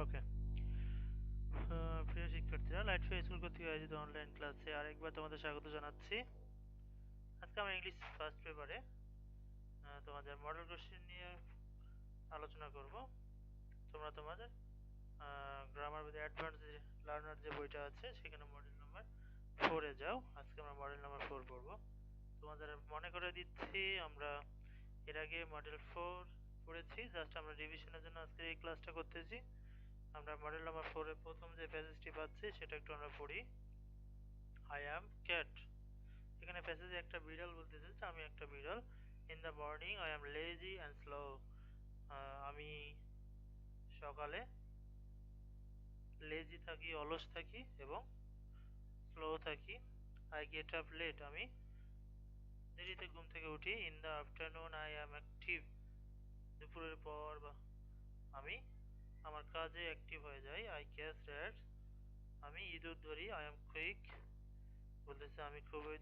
ওকে। প্রিয় শিক্ষার্থীরা, লাইটফে স্কুল কর্তৃক আয়োজিত অনলাইন ক্লাসে আরেকবার তোমাদের স্বাগত জানাচ্ছি। আজকে আমরা ইংলিশ ফার্স্ট পেপারে তোমাদের মডেল কোশ্চেন নিয়ে আলোচনা করব। তোমরা তোমাদের গ্রামার উইথ অ্যাডভান্স লার্নার যে বইটা আছে সেখানে মডেল নাম্বার 4-এ যাও। আজকে আমরা মডেল নাম্বার 4 পড়ব। তোমাদের মনে করে দিচ্ছি, আমরা এর আগে মডেল 4 পড়েছি। জাস্ট আমরা রিভিশনের জন্য আজকে এই ক্লাসটা করতেছি। আমরা মডেল নাম্বার 4 এর প্রথম যে প্যাসেজটি পাচ্ছি সেটা একটু আমরা পড়ি। I am cat. এখানে প্যাসেজে একটা বিড়াল বলতেছে যে আমি একটা বিড়াল। In the morning I am lazy and slow. আমি সকালে লেজি থাকি, অলস থাকি এবং স্লো থাকি। I get up late. আমি দেরিতে ঘুম থেকে উঠি। In the afternoon I am active. দুপুরের পর বা আমি আমার কাজে অ্যাক্টিভ হয়ে যাই। I catch rats. আমি ইঁদুর ধরি। I am quick. বলতেছে আমি খুবই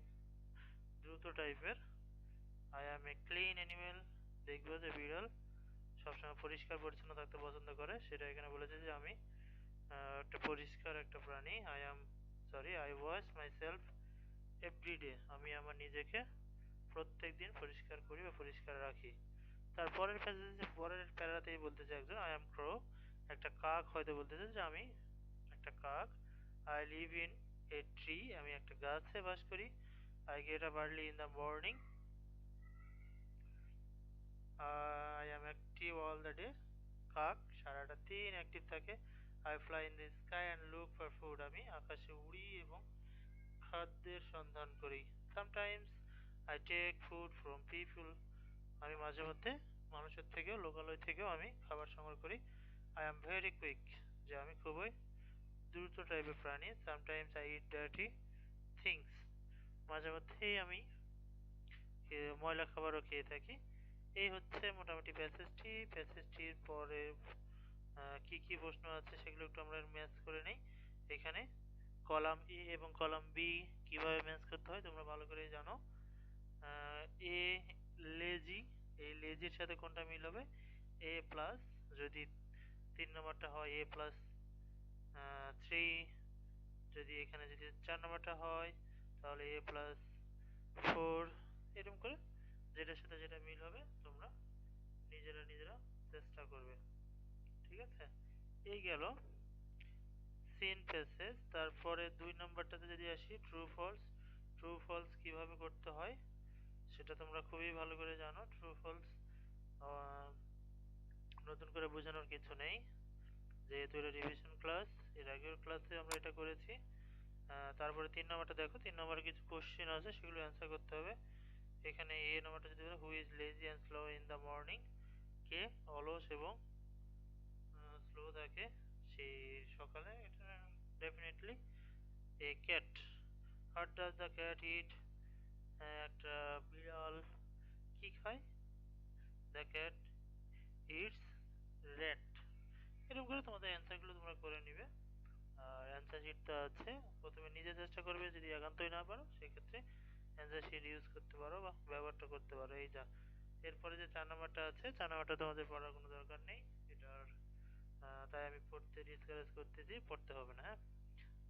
দ্রুত টাইপের। I am a clean animal. দেখবো যে বিড়াল সবসময় পরিষ্কার পরিচ্ছন্ন থাকতে পছন্দ করে, সেটা এখানে বলেছে যে আমি একটা পরিষ্কার একটা প্রাণী। I wash myself everyday. আমি আমার নিজেকে প্রত্যেক দিন পরিষ্কার করি বা পরিষ্কার রাখি। তারপরের প্যাসেজে পরের প্যারাতেই বলতেছে একজন আই অ্যাম ক্রো। একটা কাক হয়তো বলতেছে যে আমি একটা কাক। I live in a tree. আমি একটা গাছে বাস করি। I get up early in the morning. I am active all the day. কাক সারাটা দিন অ্যাক্টিভ থাকে। I fly in the sky and look for food. আমি আকাশে উড়ি এবং খাদ্যের সন্ধান করি। Sometimes I take food from people. আমি মাঝে মধ্যে মানুষের থেকেও, লোকালয় থেকেও আমি খাবার সংগ্রহ করি। I am very quick. যে আমি খুবই দ্রুত টাইপের প্রাণী। Sometimes I eat dirty things. মাঝে মধ্যেই আমি ময়লা খাবারও খেয়ে থাকি। এই হচ্ছে মোটামুটি প্যাসেজটির পরে কি কি প্রশ্ন আছে সেগুলো একটু আমরা ম্যাচ করে নেই। এখানে কলাম এ এবং কলাম বি কিভাবে ম্যাচ করতে হয় তোমরা ভালো করে জানো। এ লেজি, এই লেজির সাথে কোনটা মিল হবে? এ প্লাস, যদি 3 নম্বরটা হয় এ প্লাস 3, যদি এখানে যদি 4 নম্বরটা হয় তাহলে এ প্লাস 4। এরকম করে যেটার সাথে যেটা মিল হবে তোমরা নিজেরা নিজেরা চেষ্টা করবে। ঠিক আছে, এই গেল সিন প্যাসেজ। তারপরে 2 নম্বরটাতে যদি আসি, ট্রু ফলস। ট্রু ফলস কিভাবে করতে হয় সেটা তোমরা খুবই ভালো করে জানো। ট্রু ফলস নতুন করে বোঝানোর কিছু নেই, যেহেতু এটা রিভিশন ক্লাস। এর আগের ক্লাসে আমরা এটা করেছি। তারপরে 3 নম্বরটা দেখো, 3 নম্বরে কিছু কোশ্চেন আছে, সেগুলো অ্যান্সার করতে হবে। এখানে এ নম্বরটা যদি who is lazy and slow in the morning. কে অলস এবং স্লো থাকে সেই সকালে? এটা definitely a cat. What does the cat eat. একটা বিড়াল কি খায়? The cat eats rat. এরকম করে তোমাদের অ্যান্সারগুলো তোমরা করে নিবে। আর অ্যান্সার শিটটা আছে, প্রথমে নিজে চেষ্টা করবে, যদি একান্তই না পারো সেক্ষেত্রে অ্যান্সার শিট ইউজ করতে পারো বা ব্যবহারটা করতে পারো। এই যা এরপরে যে 4 নম্বরটা আছে, 4 নম্বরটা তোমাদের পড়ার কোনো দরকার নেই এটার। তাই আমি পড়তে ডিসকারেজ করতেছি, পড়তে হবে না। হ্যাঁ,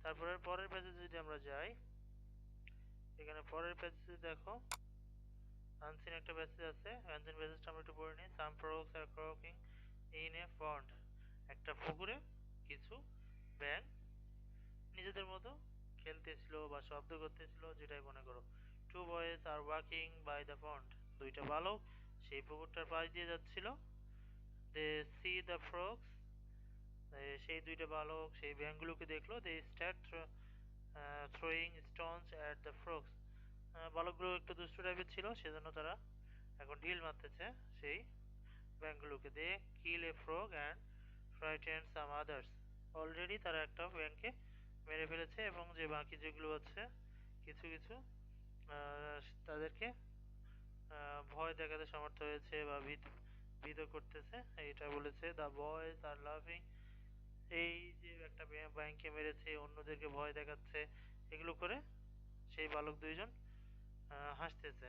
তারপরে পরের পেজে যদি আমরা যাই, এখানে পরের পেজে দেখো আনসিন একটা প্যাসেজ আছে। আনসিন প্যাসেজটা আমরা একটু পড়ে নিই। সাম ফ্রগস আর ক্রকিং ইন এ পন্ড। একটা পুকুরে কিছু ব্যাঙ নিজেদের মতো খেলতেছিল বা শব্দ করতেছিল, যেটাই মনে করো। Two boys are walking by the pond. দুইটা বালক সেই পুকুরটার পাশ দিয়ে যাচ্ছিল। They see the frogs. সেই দুইটা বালক সেই ব্যাঙগুলোকে দেখলো। They start throwing stones at the frogs. বালকগুলো একটু দুষ্টু টাইপের ছিল, সেজন্য তারা এখন ঢিল মারতেছে সেই ব্যাঙগুলোকে। They kill a frog and frighten some others. Already তারা একটা ব্যাঙকে মেরে ফেলেছে এবং যে বাকি যেগুলো আছে কিছু কিছু তাদেরকে ভয় দেখাতে সমর্থ হয়েছে বা ভীত করতেছে, এটা বলেছে। The boys are loving. এই যে একটা ব্যাঙকে মেরেছে, অন্যদেরকে ভয় দেখাচ্ছে, এগুলো করে সেই বালক দুইজন হাসতেছে।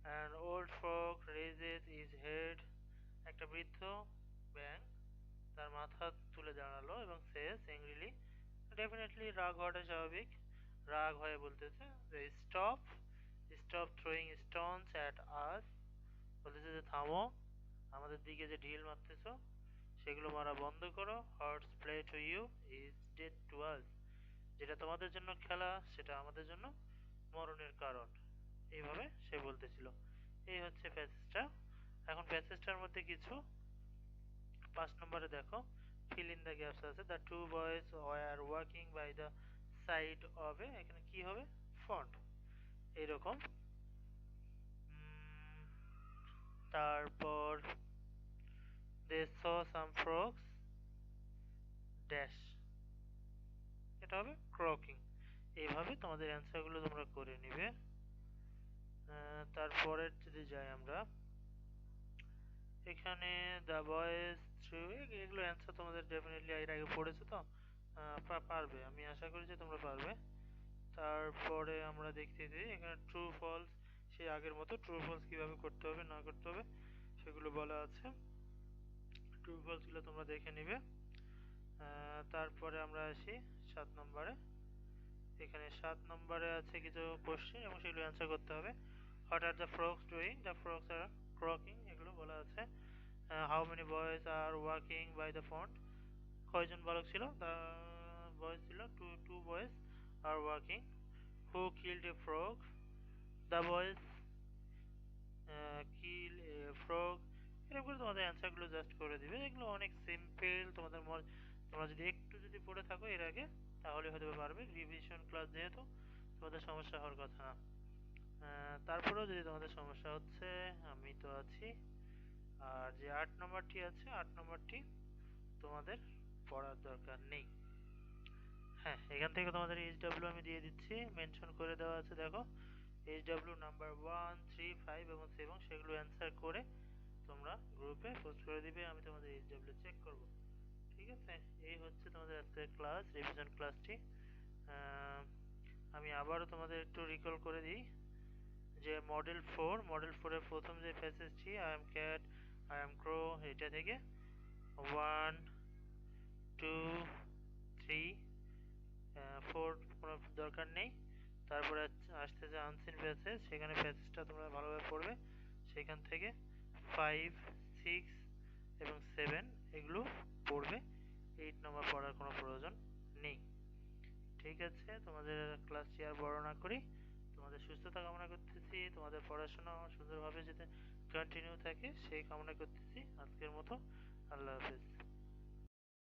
And old frog raises is head. একটা বৃদ্ধ ব্যাঙ তার মাথা এবং says angrily, ডেফিনেটলি রাগ হওয়াটা স্বাভাবিক। রাগ হয়ে বলতেছে যে স্টপ থ্রোয়িং স্টোনস অ্যাট আস, বলতেছে যে থামো, আমাদের দিকে যে ঢিল মারতেছো সেগুলো মারা বন্ধ করো। Horse play to you is dead to us, যেটা তোমাদের জন্য খেলা সেটা আমাদের জন্য মরণের কারণ। এইভাবে সে বলতেছিল। এই হচ্ছে প্যাসেজটা। এখন প্যাসেজটার মধ্যে কিছু 5 নম্বরে দেখো fill in the gaps আছে। the two boys were walking by the side of a, এখানে কি হবে, font এইরকম। তারপর they saw some frogs dash, এটা হবে croaking। এইভাবে তোমাদের অ্যান্সার গুলো তোমরা করে নিবে। তারপরে যদি যাই আমরা, এখানে দ্য বয়েজ থ্রু, এগুলো অ্যান্সার তোমাদের ডেফিনেটলি এর আগে পড়েছো তো, পারবে, আমি আশা করি যে তোমরা পারবে। তারপরে আমরা দেখতেছি এখানে ট্রু ফলস, সেই আগের মতো ট্রু ফলস কিভাবে করতে হবে না করতে হবে সেগুলো বলা আছে। ট্রু ফলস গুলো তোমরা দেখে নিবে। তারপরে আমরা আসি 7 নম্বরে। এখানে 7 নম্বরে আছে কিছু কোশ্চেন এবং সেগুলো অ্যান্সার করতে হবে। What are the frogs doing, the frogs are croaking, এগুলো বলা আছে। How many boys are walking by the pond, কয়জন বালক ছিল, দ্য বয়েজ ছিল two boys are walking. Who killed a frog, the boys kill a frog. এরকম করে তোমাদের অ্যান্সার গুলো জাস্ট করে দিবে। এগুলো অনেক সিম্পল, তোমাদের তোমরা যদি একটু যদি পড়ে থাকো এর আগে তাহলে হয়তো পারবে। রিভিশন ক্লাস যেহেতু তোমাদের সমস্যা হওয়ার কথা না। তারপরেও যদি তোমাদের সমস্যা হচ্ছে আমি তো আছি। আর যে 8 নম্বরটি আছে 8 নম্বরটি তোমাদের পড়ার দরকার নেই। হ্যাঁ, এখান থেকে তোমাদের এইচডব্লিউ আমি দিয়ে দিচ্ছি, মেনশন করে দেওয়া আছে দেখো। এইচডব্লিউ নাম্বার 1, 3, 5 এবং 7 সেগুলো অ্যান্সার করে তোমরা গ্রুপে পোস্ট করে দিবে, আমি তোমাদের এইচডব্লিউ চেক করব। ঠিক আছে, এই হচ্ছে তোমাদের আজকের ক্লাস, রিভিশন ক্লাসটি। আমি আবারও তোমাদের একটু রিকল করে দিই যে মডেল 4 এর প্রথম যে প্যাসেজটি I am cat, I am crow, এটা থেকে 1, 2, 3, 4 কোনো দরকার নেই। তারপরে আসতেছে আনসিন প্যাসেজ, সেখানে প্যাসেজটা তোমরা ভালোভাবে পড়বে। সেখান থেকে 5, 6 এবং 7 এগুলো পড়বে। 8 নম্বর পড়ার কোনো প্রয়োজন নেই। ঠিক আছে, তোমাদের ক্লাসটি আর বড় না করি, তোমাদের সুস্থতা কামনা করতেছি, তোমাদের পড়াশোনা সুন্দরভাবে যাতে কন্টিনিউ থাকে সেই কামনা করতেছি। আজকের মতো আল্লাহ হাফেজ।